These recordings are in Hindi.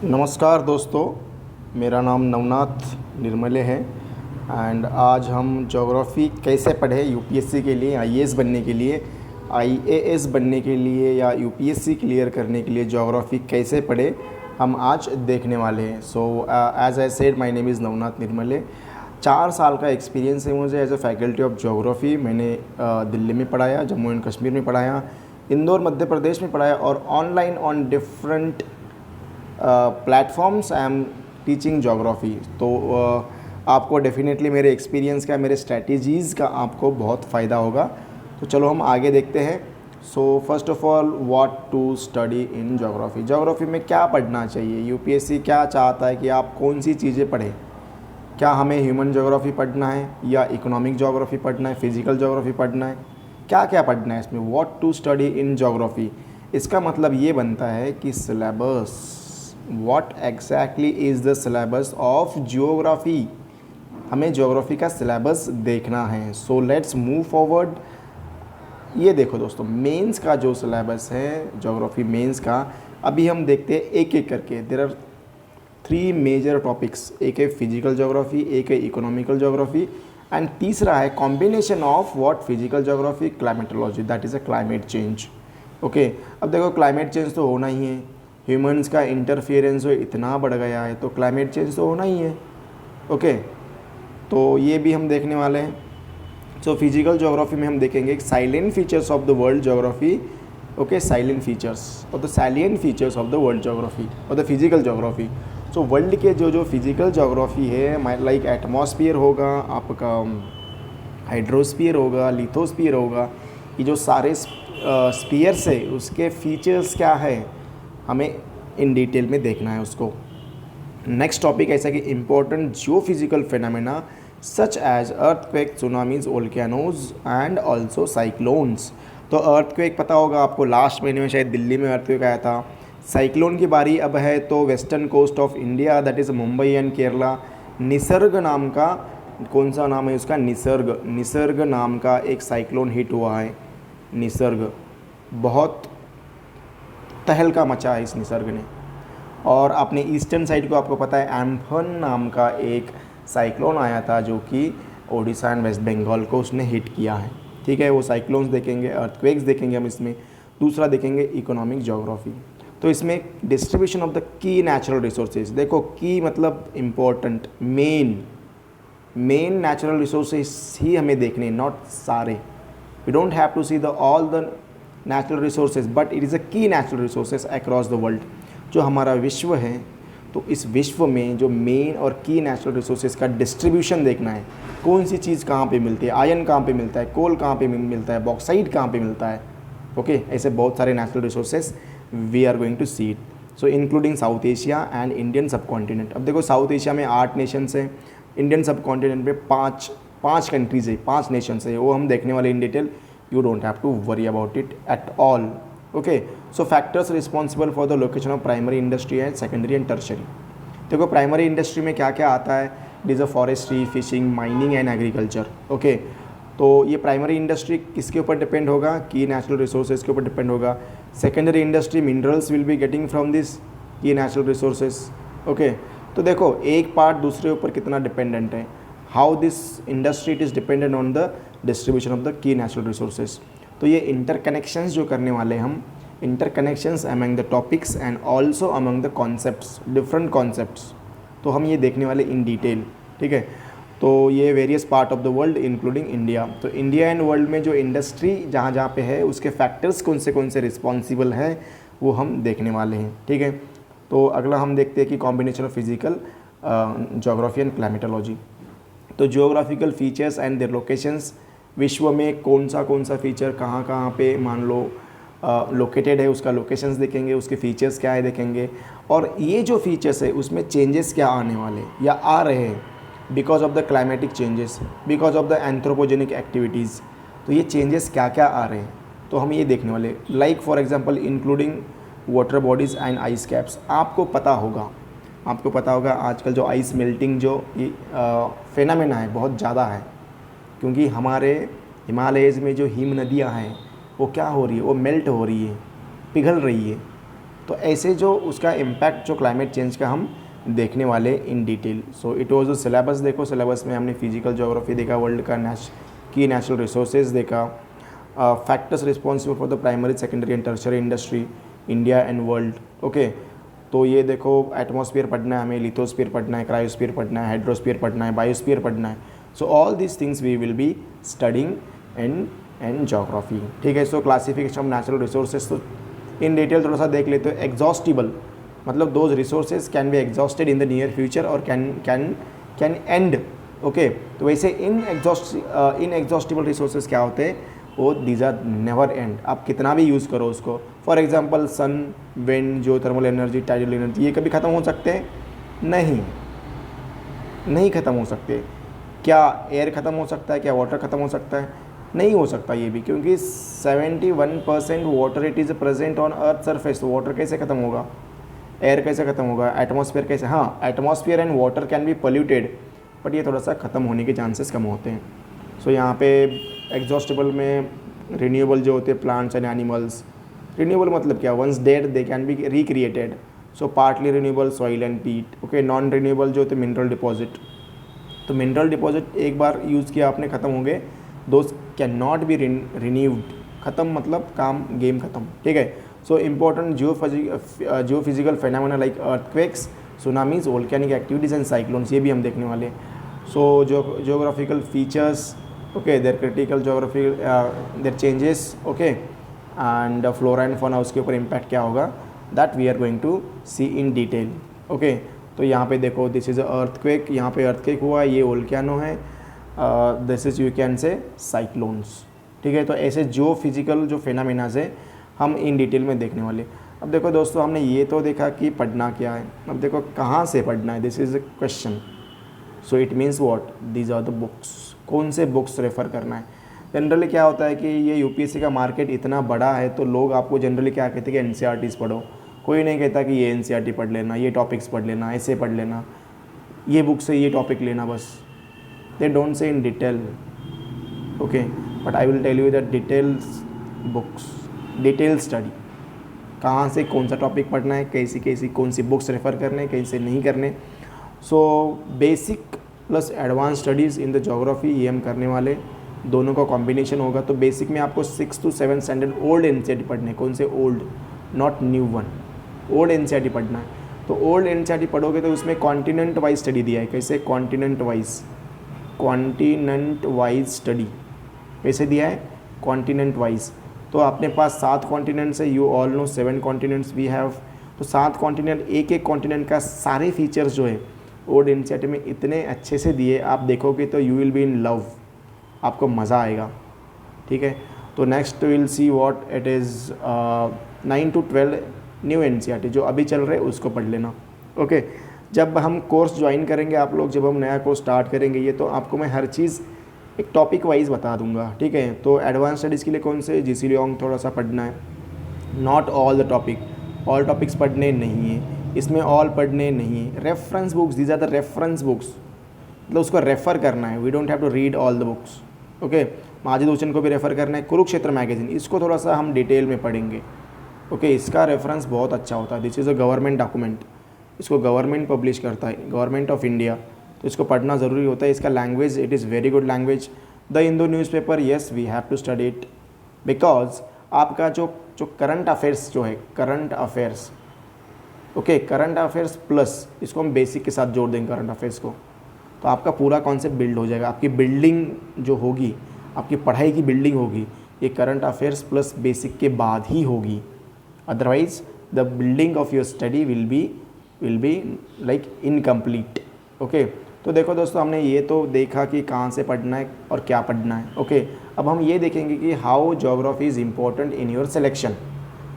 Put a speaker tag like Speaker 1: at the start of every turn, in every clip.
Speaker 1: नमस्कार दोस्तों, मेरा नाम नवनाथ निर्मले है। एंड आज हम ज्योग्राफ़ी कैसे पढ़े यूपीएससी के लिए, आईएएस बनने के लिए, आईएएस बनने के लिए या यूपीएससी क्लियर करने के लिए ज्योग्राफ़ी कैसे पढ़े हम आज देखने वाले हैं। So as I said, my name is Navnath Nirmale. 4 साल का एक्सपीरियंस है मुझे as a faculty of geography. मैंने दिल्ली में पढ़ाया, जम्मू एंड कश्मीर में पढ़ाया, इंदौर मध्य प्रदेश में पढ़ाया और online on different platforms I am teaching geography. तो आपको डेफिनेटली मेरे एक्सपीरियंस का, मेरे स्ट्रैटेजीज़ का आपको बहुत फ़ायदा होगा। तो चलो हम आगे देखते हैं। So first of all, what to study in geography. Geography में क्या पढ़ना चाहिए, यूपीएससी क्या चाहता है कि आप कौन सी चीज़ें पढ़ें। क्या हमें ह्यूमन जोग्राफ़ी पढ़ना है या इकोनॉमिक जोग्राफ़ी पढ़ना है, फिज़िकल जोग्राफ़ी पढ़ना है, क्या क्या पढ़ना है इसमें। What to study in geography, इसका मतलब ये बनता है कि syllabus, what exactly is the syllabus of geography। हमें ज्योग्राफी का सिलेबस देखना है। So let's move forward. ये देखो दोस्तों, मेंस का जो सिलेबस है ज्योग्राफी मेंस का, अभी हम देखते हैं एक एक करके। देयर आर 3 मेजर टॉपिक्स, एक है फिजिकल ज्योग्राफी, एक है इकोनॉमिकल ज्योग्राफी एंड तीसरा है combination of what physical geography climatology, that is a climate change. Okay, अब देखो क्लाइमेट चेंज तो होना ही है, ह्यूमंस का इंटरफेरेंस जो इतना बढ़ गया है तो क्लाइमेट चेंज तो होना ही है। ओके, तो ये भी हम देखने वाले हैं। सो फिजिकल ज्योग्राफी में हम देखेंगे silent features of the world geography. Okay, silent features और the salient features of the world geography और the physical geography. So world के जो फिजिकल ज्योग्राफी है, लाइक एटमॉस्फियर होगा, आपका हाइड्रोस्फीयर होगा, लिथोस्फीयर होगा, ये जो सारे स्फीयर्स है उसके फीचर्स क्या है हमें इन डिटेल में देखना है उसको। नेक्स्ट टॉपिक ऐसा कि important geophysical phenomena such as earthquake, tsunamis, volcanoes and also cyclones. तो अर्थक्वेक पता होगा आपको, लास्ट महीने में शायद दिल्ली में अर्थक्वेक आया था। साइक्लोन की बारी अब है तो western coast of India, that is Mumbai and Kerala. Nisarga नाम का, कौन सा नाम है उसका, निसर्ग नाम का एक साइक्लोन हिट हुआ है। निसर्ग बहुत तहलका मचा है इस निसर्ग ने। और अपने ईस्टर्न साइड को आपको पता है एम्फन नाम का एक साइक्लोन आया था जो कि ओडिशा एंड वेस्ट बंगाल को उसने हिट किया है। ठीक है, वो साइक्लोन्स देखेंगे, अर्थक्वेक्स देखेंगे हम इसमें। दूसरा देखेंगे इकोनॉमिक ज्योग्राफी। तो इसमें distribution of the key natural resources. देखो, की मतलब इम्पोर्टेंट, मेन नेचुरल रिसोर्सेज ही हमें देखने, नॉट सारे। We don't have to see the all the natural resources, but it is a key natural resources across the world. जो हमारा विश्व है, तो इस विश्व में जो मेन और की नेचुरल रिसोर्सेज का डिस्ट्रीब्यूशन देखना है। कौन सी चीज़ कहाँ पे मिलती है, आयरन कहाँ पे मिलता है, कोल कहाँ पे मिलता है, बॉक्साइट कहाँ पे मिलता है। ओके, ऐसे बहुत सारे natural resources we are going to see it. So including south Asia and Indian subcontinent. अब देखो, साउथ एशिया में 8 नेशंस हैं, इंडियन सब कॉन्टिनेंट में 5 कंट्रीज़ है, 5 नेशंस है, वो हम देखने वाले in detail. You don't have to worry about it at all. Okay, so factors responsible for the location of primary industry and secondary and tertiary। देखो, प्राइमरी इंडस्ट्री में क्या क्या आता है, it is a forestry, fishing, mining and agriculture. Okay, तो ये प्राइमरी इंडस्ट्री किसके ऊपर डिपेंड होगा, की नेचुरल रिसोर्सेज के ऊपर डिपेंड होगा। Secondary industry, minerals will be getting from this की नेचुरल रिसोर्सेज। ओके, तो देखो एक पार्ट दूसरे ऊपर कितना डिपेंडेंट है, how this industry it is dependent on the distribution of the key natural resources. तो ये इंटरकनेक्शंस जो करने वाले हम, interconnections among the topics and also among the concepts, different concepts, तो हम ये देखने वाले इन डिटेल। ठीक है, तो ये various part of the world including India. तो इंडिया एंड वर्ल्ड में जो इंडस्ट्री जहाँ जहाँ पे है उसके फैक्टर्स कौन से रिस्पॉन्सिबल हैं वो हम देखने वाले हैं। ठीक है, तो अगला हम देखते हैं कि combination of physical geography and climatology. तो geographical features and their locations, विश्व में कौन सा फीचर कहाँ कहाँ पे मान लो लोकेटेड है, उसका लोकेशंस देखेंगे, उसके फीचर्स क्या है देखेंगे, और ये जो फीचर्स है उसमें चेंजेस क्या आने वाले या आ रहे हैं because of the climatic changes, because of the anthropogenic activities. तो ये चेंजेस क्या क्या आ रहे हैं तो हम ये देखने वाले, like for example including water bodies and ice caps. आपको पता होगा आजकल जो आइस मेल्टिंग जो फेनामेना है बहुत ज़्यादा है, क्योंकि हमारे हिमालयज़ में जो हिम नदियाँ हैं वो क्या हो रही है, वो मेल्ट हो रही है, पिघल रही है। तो ऐसे जो उसका इम्पैक्ट जो क्लाइमेट चेंज का हम देखने वाले in detail. So it was the syllabus. देखो सिलेबस में हमने फिजिकल ज्योग्राफी देखा, वर्ल्ड का की नेचुरल रिसोर्सेज देखा, factors responsible for the primary secondary and tertiary industry India and world. Okay, तो ये देखो एटमॉस्फेयर पढ़ना है हमें, लिथोस्फीयर पढ़ना है, क्रायोस्फीयर पढ़ना है, हाइड्रोस्फीयर पढ़ना है, बायोस्फीयर पढ़ना है। So all these things we will be studying in geography. ठीक है, so classification of natural resources तो इन डिटेल थोड़ा सा देख लेते हो। एग्जॉस्टिबल मतलब those resources can be exhausted in the near future और कैन एंड। ओके, तो वैसे इन एग्जॉस्टिबल रिसोर्सेज क्या होते हैं, वो दीज आर नेवर एंड। आप कितना भी यूज़ करो उसको, फॉर एग्जांपल सन, विंड, जो थर्मल एनर्जी, टाइडल एनर्जी, ये कभी ख़त्म हो सकते हैं? नहीं ख़त्म हो सकते। क्या एयर ख़त्म हो सकता है? क्या वाटर ख़त्म हो सकता है? नहीं हो सकता ये भी, क्योंकि 71% water it is present on earth surface. तो वाटर कैसे ख़त्म होगा? एयर कैसे ख़त्म होगा? एटमॉस्फेयर कैसे? हाँ, atmosphere and water can be polluted, but ये थोड़ा सा ख़त्म होने के चांसेस कम होते हैं। सो यहाँ पे एग्जॉस्टेबल में रिन्यूएबल जो होते हैं प्लांट्स एंड एनिमल्स। रिन्यूएबल मतलब क्या? Once dead they can be recreated. So partly renewable soil and peat. Okay, non renewable जो होते हैं मिनरल डिपॉजिट। तो मिनरल डिपॉजिट एक बार यूज़ किया आपने, ख़त्म होंगे, दोस्त कैन नॉट बी रिन्यूड। ख़त्म मतलब काम, गेम ख़त्म। ठीक है, so important geophysical phenomena like earthquakes, tsunamis, volcanic activities and cyclones, ये भी हम देखने वाले हैं। So geographical features, okay, their critical geography, their changes, okay, and flora and fauna, उसके ऊपर इम्पैक्ट क्या होगा, that we are going to see in detail. Okay, तो यहाँ पे देखो दिस इज़ अर्थक्वेक, यहाँ पे अर्थक्वेक हुआ, ये वोल्केनो है, this is you can say cyclones. ठीक है, तो ऐसे जो फिजिकल जो फेनामिनाज है हम इन डिटेल में देखने वाले। अब देखो दोस्तों, हमने ये तो देखा कि पढ़ना क्या है, अब देखो कहाँ से पढ़ना है, this is a question. So it means what, these are the books. कौन से बुक्स रेफ़र करना है? जनरली क्या होता है कि ये यूपीएससी का मार्केट इतना बड़ा है, तो लोग आपको जनरली क्या कहते हैं कि एनसीईआरटीज़ पढ़ो। कोई नहीं कहता कि ये एनसीईआरटी पढ़ लेना, ये टॉपिक्स पढ़ लेना, ऐसे पढ़ लेना, ये बुक से ये टॉपिक लेना, बस। They don't say in detail. Okay, but I will tell you that details books, detail study, कहाँ से कौन सा टॉपिक पढ़ना है, कैसी कैसी कौन सी बुक्स रेफ़र करने, कैसे नहीं करने। So basic plus advance studies in the geography, ये हम करने वाले, दोनों का कॉम्बिनेशन होगा। तो बेसिक में आपको 6 to 7 स्टैंडर्ड ओल्ड एनसीईआरटी पढ़ने, कौन से old, not new one, old NCERT पढ़ना है। तो ओल्ड एनसीईआरटी पढ़ोगे तो उसमें कॉन्टिनेंट वाइज स्टडी दिया है। कैसे? कॉन्टिनेंट वाइज स्टडी कैसे दिया है? Continent wise. तो अपने पास 7 कॉन्टिनेंट्स है, you all know 7 continents we have. तो 7 कॉन्टिनेंट, एक एक कॉन्टिनेंट का सारे फीचर्स जो है ओल्ड एनसीईआरटी में इतने अच्छे से दिए, आप देखोगे तो you will be in love, आपको मज़ा आएगा। ठीक है, तो next will see what it is 9 to 12 new NCERT जो अभी चल रहे हैं, उसको पढ़ लेना। ओके, जब हम कोर्स ज्वाइन करेंगे आप लोग, जब हम नया कोर्स स्टार्ट करेंगे, ये तो आपको मैं हर चीज़ एक टॉपिक वाइज बता दूंगा। ठीक है, तो एडवांस स्टडीज़ के लिए कौन से, जीसी लियोंग थोड़ा सा पढ़ना है, not all the topic, all topics पढ़ने नहीं है इसमें, ऑल पढ़ने नहीं है। Reference books, these are the reference books, मतलब उसको रेफ़र करना है, we don't have to read all the books. Okay, Majid Hussain को भी रेफ़र करना है, कुरुक्षेत्र मैगज़ीन, इसको थोड़ा सा हम डिटेल में पढ़ेंगे। ओके, इसका रेफरेंस बहुत अच्छा होता है, this is a government document, इसको गवर्नमेंट पब्लिश करता है, गवर्नमेंट ऑफ इंडिया, तो इसको पढ़ना ज़रूरी होता है। इसका language, it is very good language. The Hindu newspaper, yes we have to study it, because आपका जो करंट अफेयर्स जो है, current affairs, okay, current affairs plus इसको हम बेसिक के साथ जोड़ देंगे करंट अफेयर्स को, तो आपका पूरा कॉन्सेप्ट बिल्ड हो जाएगा। आपकी बिल्डिंग जो होगी, आपकी पढ़ाई की बिल्डिंग होगी, ये करंट अफेयर्स प्लस बेसिक के बाद ही होगी, otherwise the building of your study will be like incomplete. Okay, तो देखो दोस्तों, हमने ये तो देखा कि कहाँ से पढ़ना है और क्या पढ़ना है। ओके, अब हम ये देखेंगे कि how geography is important in your selection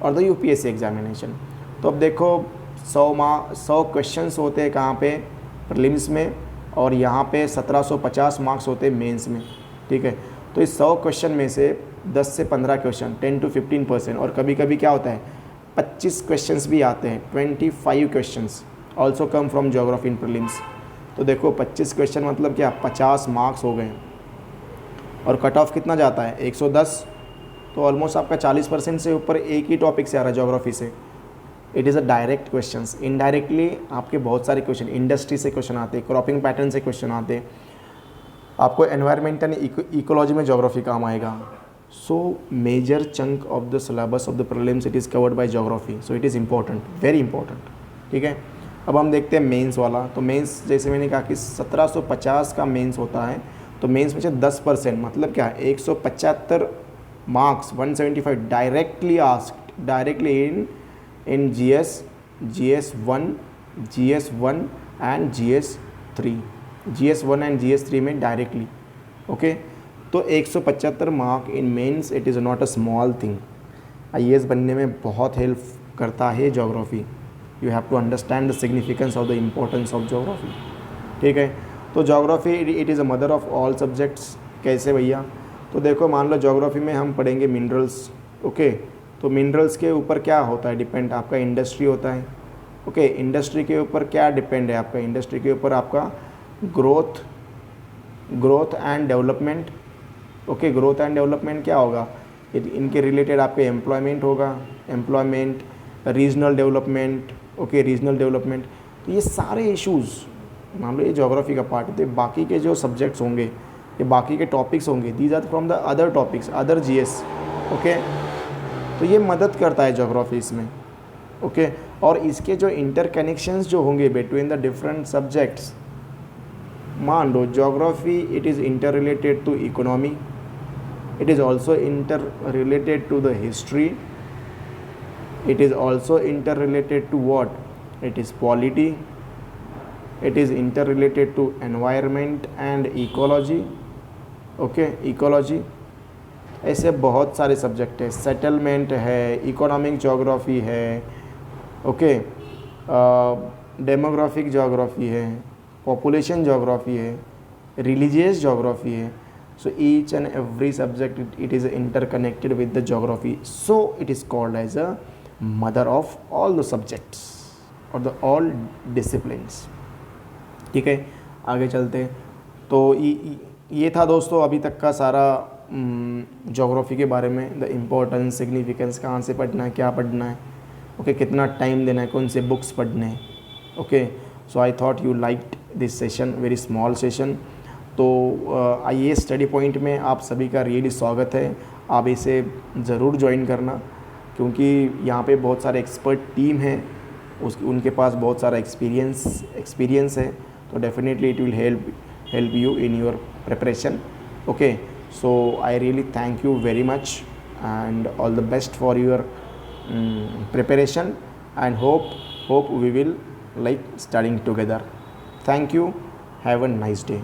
Speaker 1: और द यूपीएससी एग्जामिनेशन। तो अब देखो 100 क्वेश्चंस होते हैं कहाँ पे, प्रीलिम्स में, और यहाँ पे 1750 मार्क्स होते हैं मेंस में। ठीक है, तो इस 100 क्वेश्चन में से 10 से 15 क्वेश्चन, 10 to 15%, और कभी कभी क्या होता है 25 क्वेश्चंस भी आते हैं, 25 questions also come from geography in prelims. तो देखो 25 क्वेश्चन मतलब क्या, 50 मार्क्स हो गए, और कट ऑफ कितना जाता है 110, तो ऑलमोस्ट आपका 40% से ऊपर एक ही टॉपिक से आ रहा है ज्योग्राफी से। It is a direct question. Indirectly आपके बहुत सारे क्वेश्चन, इंडस्ट्री से क्वेश्चन आते हैं, क्रॉपिंग पैटर्न से क्वेश्चन आते हैं, आपको एनवायरमेंट एंड इकोलॉजी में ज्योग्राफी काम आएगा। So major chunk of the syllabus of the prelims it is covered by geography, so it is important, very important. ठीक है, अब हम देखते हैं मेंस वाला। तो मेंस जैसे मैंने कहा कि 1750 का मेंस होता है, तो मेंस में से 10% मतलब क्या है, 175 marks, 175 directly asked, directly in GS1 and GS1 and GS3 में डायरेक्टली। ओके, तो 175 mark in mains, it is not a small thing. IAS बनने में बहुत हेल्प करता है geography. You have to understand the significance of the importance of geography. ठीक है, तो geography it is a mother of all subjects. कैसे भैया? तो देखो, मान लो ज्योग्राफी में हम पढ़ेंगे मिनरल्स। ओके, तो मिनरल्स के ऊपर क्या होता है डिपेंड? आपका इंडस्ट्री होता है। ओके, इंडस्ट्री के ऊपर क्या डिपेंड है आपका? इंडस्ट्री के ऊपर आपका growth and development. Okay, growth and development क्या होगा? इनके रिलेटेड आपके एम्प्लॉयमेंट होगा, employment, regional development. Okay, regional development, तो ये सारे इश्यूज़ मान लो ये ज्योग्राफी का पार्ट है। तो बाकी के जो सब्जेक्ट्स होंगे, ये बाकी के टॉपिक्स होंगे, these are from the other topics, other GS। Okay, तो ये मदद करता है ज्योग्राफी इसमें। ओके, और इसके जो इंटरकनेक्शंस जो होंगे बिटवीन द डिफरेंट सब्जेक्ट्स, मान लो geography it is interrelated to economy, it is also interrelated to the history, it is also interrelated to what? It is polity, it is interrelated to environment and ecology। okay, ecology, ऐसे बहुत सारे सब्जेक्ट है। सेटलमेंट है, इकोनॉमिक ज्योग्राफी है, ओके, डेमोग्राफिक ज्योग्राफी है, पॉपुलेशन ज्योग्राफी है, रिलीजियस ज्योग्राफी है। So each and every subject it is interconnected with the geography, so it is called as a mother of all the subjects or the all disciplines। ठीक है, आगे चलते हैं। तो ये था दोस्तों अभी तक का सारा ज्योग्राफी के बारे में, द इम्पोर्टेंस, सिग्निफिकेंस, कहाँ से पढ़ना है, क्या पढ़ना है, ओके, कितना टाइम देना है, कौन से बुक्स पढ़ने हैं। Okay, so I thought you liked this session, very small session. तो IAS स्टडी पॉइंट में आप सभी का रियली स्वागत है। आप इसे ज़रूर ज्वाइन करना, क्योंकि यहाँ पे बहुत सारे एक्सपर्ट टीम है, उनके पास बहुत सारा एक्सपीरियंस है। तो definitely it will help you in your preparation. Okay, so I really thank you very much and all the best for your preparation and hope we will like studying together. Thank you. Have a nice day.